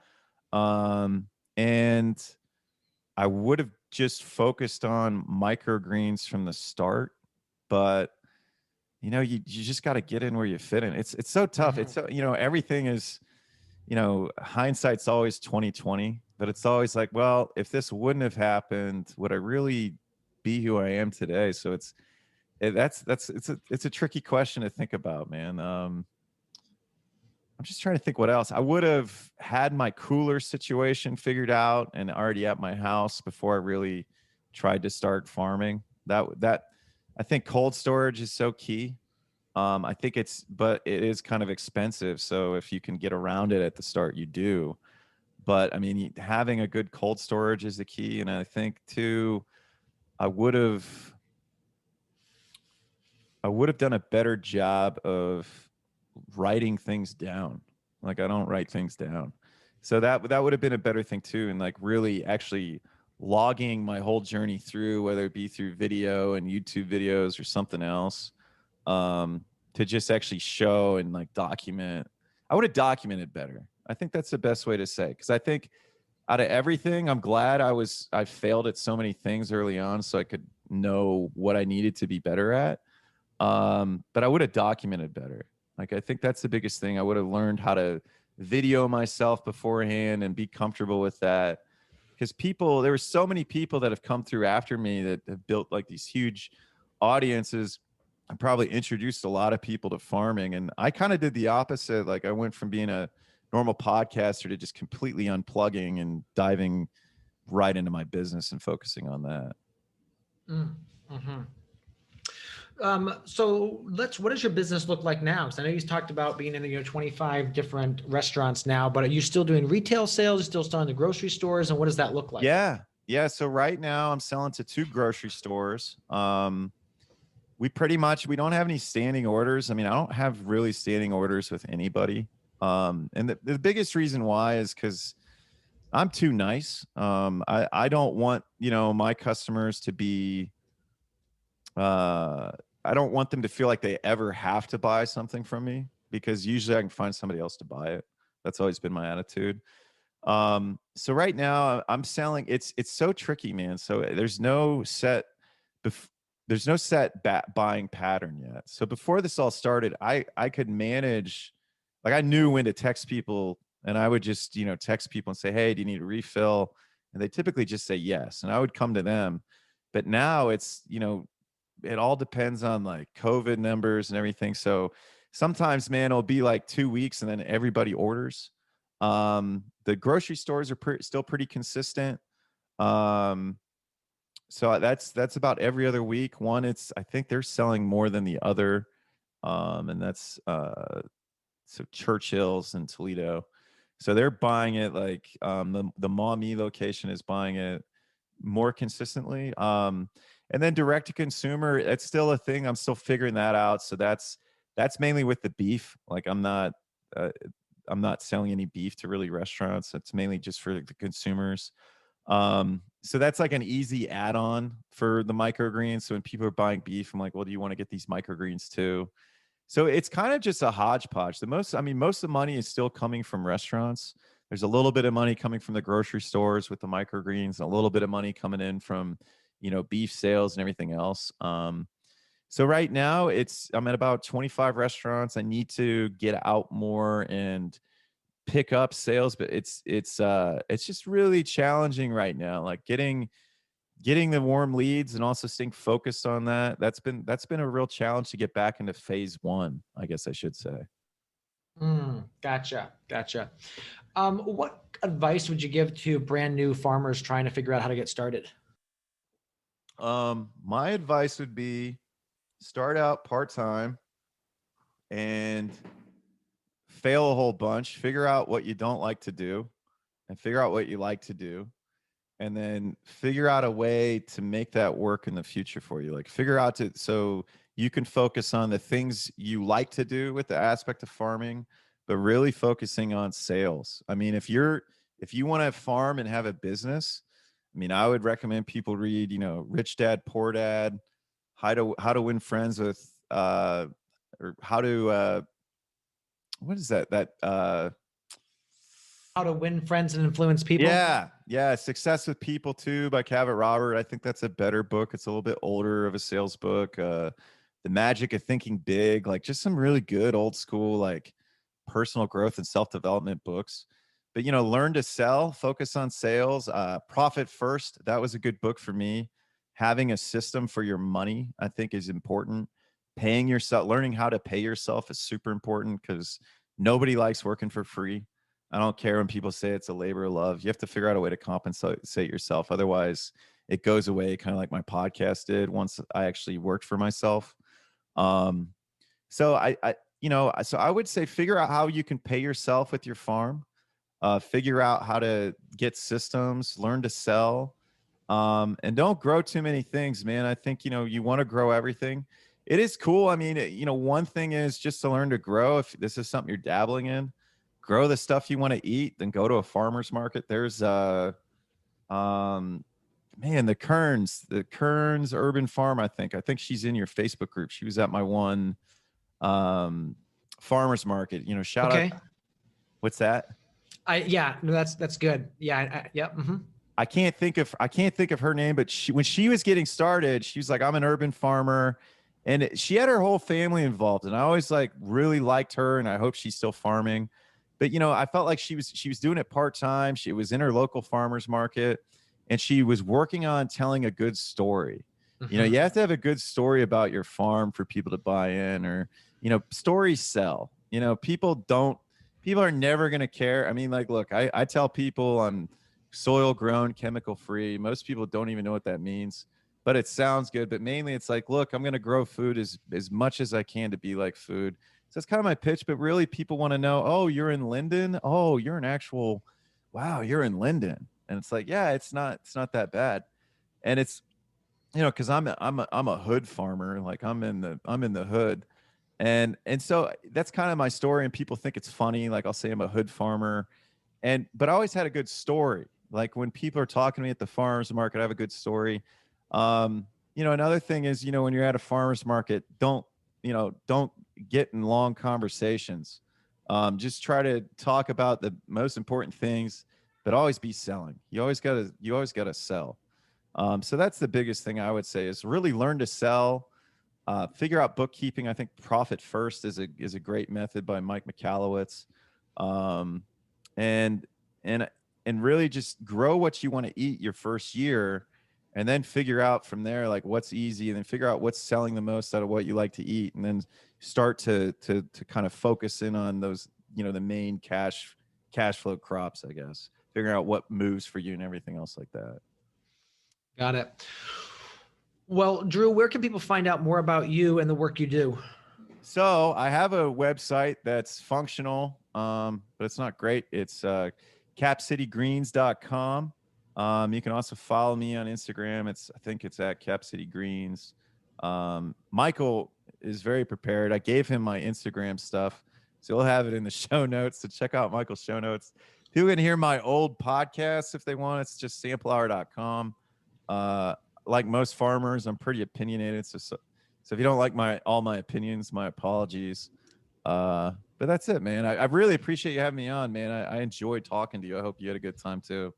And I would have just focused on microgreens from the start, but you just got to get in where you fit in. It's so tough. It's so, everything is, hindsight's always 2020, but it's always like, well, if this wouldn't have happened, would I really be who I am today? So it's a tricky question to think about, man. I'm just trying to think what else. I would have had my cooler situation figured out and already at my house before I really tried to start farming. That I think cold storage is so key. I think but it is kind of expensive. So if you can get around it at the start, you do. But I mean, having a good cold storage is the key. And I think too, I would have done a better job of writing things down. Like I don't write things down. So that would have been a better thing too. And like really actually logging my whole journey through, whether it be through video and YouTube videos or something else, to just actually show and like document. I would have documented better. I think that's the best way to say, because I think out of everything, I'm glad I failed at so many things early on so I could know what I needed to be better at. But I would have documented better. Like, I think that's the biggest thing. I would have learned how to video myself beforehand and be comfortable with that. Because there were so many people that have come through after me that have built like these huge audiences. I probably introduced a lot of people to farming, and I kind of did the opposite. Like I went from being a normal podcaster to just completely unplugging and diving right into my business and focusing on that. Mm-hmm. So what does your business look like now? Because I know you talked about being in 25 different restaurants now, but are you still doing retail sales? Are you still selling to grocery stores? And what does that look like? Yeah. So right now I'm selling to 2 grocery stores. We don't have any standing orders. I mean, I don't have really standing orders with anybody. And the biggest reason why is because I'm too nice. I don't want, my customers to be, I don't want them to feel like they ever have to buy something from me, because usually I can find somebody else to buy it. That's always been my attitude. So right now I'm selling, it's so tricky, man. So there's no set buying pattern yet. So before this all started, I could manage, like I knew when to text people, and I would just, text people and say, hey, do you need a refill? And they typically just say yes. And I would come to them. But now it's, it all depends on like COVID numbers and everything. So sometimes, man, it'll be like 2 weeks and then everybody orders. The grocery stores are still pretty consistent. So that's about every other week. I think they're selling more than the other. And that's, so Churchill's in Toledo. So they're buying it like, the Maumee location is buying it more consistently. And then direct to consumer, that's still a thing. I'm still figuring that out. So that's mainly with the beef. Like I'm not selling any beef to really restaurants. It's mainly just for the consumers. So that's like an easy add-on for the microgreens. So when people are buying beef, I'm like, well, do you want to get these microgreens too? So it's kind of just a hodgepodge. Most of the money is still coming from restaurants. There's a little bit of money coming from the grocery stores with the microgreens, and a little bit of money coming in from, beef sales and everything else. So right now I'm at about 25 restaurants. I need to get out more and pick up sales, but it's just really challenging right now. Like getting the warm leads and also staying focused on that. That's been a real challenge to get back into phase one, I guess I should say. Gotcha. What advice would you give to brand new farmers trying to figure out how to get started? My advice would be start out part-time and fail a whole bunch, figure out what you don't like to do and figure out what you like to do, and then figure out a way to make that work in the future for you. Like figure out so you can focus on the things you like to do with the aspect of farming, but really focusing on sales. I mean, if you want to farm and have a business, I mean, I would recommend people read, Rich Dad, Poor Dad, how to win friends with or how to what is that? How to win friends and influence people? Yeah. Success with People too by Cavett Robert. I think that's a better book. It's a little bit older of a sales book. The Magic of Thinking Big, like just some really good old school, like personal growth and self-development books. But, learn to sell, focus on sales, profit first. That was a good book for me. Having a system for your money, I think is important. Paying yourself, learning how to pay yourself is super important because nobody likes working for free. I don't care when people say it's a labor of love. You have to figure out a way to compensate yourself. Otherwise, it goes away, kind of like my podcast did once I actually worked for myself. Um, so so I would say figure out how you can pay yourself with your farm. Figure out how to get systems, learn to sell, and don't grow too many things, man. I think, you want to grow everything. It is cool. I mean, one thing is just to learn to grow. If this is something you're dabbling in, grow the stuff you want to eat, then go to a farmer's market. There's um man, the Kearns Urban Farm, I think she's in your Facebook group. She was at my one farmer's market. Shout out. Okay. What's that? Yeah, no, that's good. Yeah. Yep. I can't think of her name, but when she was getting started, she was like, I'm an urban farmer. And she had her whole family involved. And I always really liked her, and I hope she's still farming. But I felt like she was doing it part-time. She was in her local farmer's market, and she was working on telling a good story. You have to have a good story about your farm for people to buy in, or stories sell. People are never going to care. I mean, look, I tell people I'm soil grown, chemical free. Most people don't even know what that means, but it sounds good. But mainly it's like, look, I'm going to grow food as much as I can to be like food. So that's kind of my pitch. But really, people want to know, oh, you're in Linden. Oh, you're an actual, wow, you're in Linden. And it's like, yeah, it's not that bad. And it's, because I'm a hood farmer. Like I'm in the hood. And so that's kind of my story. And people think it's funny. Like I'll say I'm a hood farmer. But I always had a good story. Like when people are talking to me at the farmer's market, I have a good story. Another thing is, when you're at a farmer's market, don't get in long conversations. Just try to talk about the most important things, but always be selling. You always gotta sell. So that's the biggest thing I would say is really learn to sell. Figure out bookkeeping. I think Profit First is a great method by Mike Michalowicz. And really just grow what you want to eat your first year, and then figure out from there like what's easy, and then figure out what's selling the most out of what you like to eat, and then start to kind of focus in on those, the main cash flow crops, I guess. Figuring out what moves for you and everything else like that. Got it. Well, Drew, where can people find out more about you and the work you do? So I have a website that's functional, but it's not great. It's capcitygreens.com. You can also follow me on Instagram. I think it's at capcitygreens. Michael is very prepared. I gave him my Instagram stuff, so he'll have it in the show notes. So check out Michael's show notes. People can hear my old podcasts if they want. It's just samplehour.com. Like most farmers, I'm pretty opinionated. So if you don't like all my opinions, my apologies. But that's it, man. I really appreciate you having me on, man. I enjoyed talking to you. I hope you had a good time too.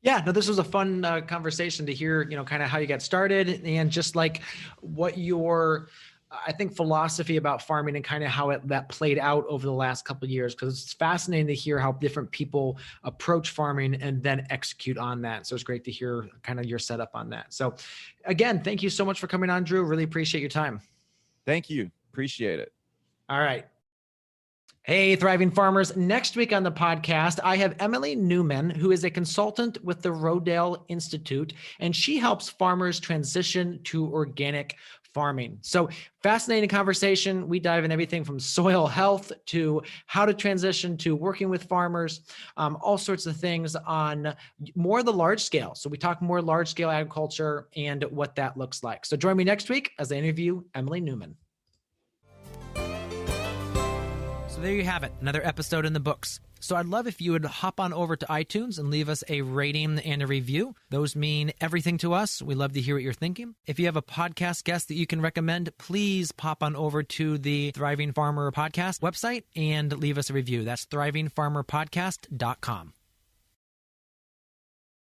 Yeah, no, this was a fun conversation to hear, kind of how you got started and just like what your, I think, philosophy about farming and kind of how that played out over the last couple of years, because it's fascinating to hear how different people approach farming and then execute on that. So it's great to hear kind of your setup on that. So again, thank you so much for coming on, Drew. Really appreciate your time. Thank you. Appreciate it. All right. Hey, Thriving Farmers. Next week on the podcast, I have Emily Newman, who is a consultant with the Rodale Institute, and she helps farmers transition to organic farming. So fascinating conversation. We dive in everything from soil health to how to transition to working with farmers, all sorts of things on more the large scale. So we talk more large scale agriculture and what that looks like. So join me next week as I interview Emily Newman. So there you have it, another episode in the books. So I'd love if you would hop on over to iTunes and leave us a rating and a review. Those mean everything to us. We love to hear what you're thinking. If you have a podcast guest that you can recommend, please pop on over to the Thriving Farmer Podcast website and leave us a review. That's thrivingfarmerpodcast.com.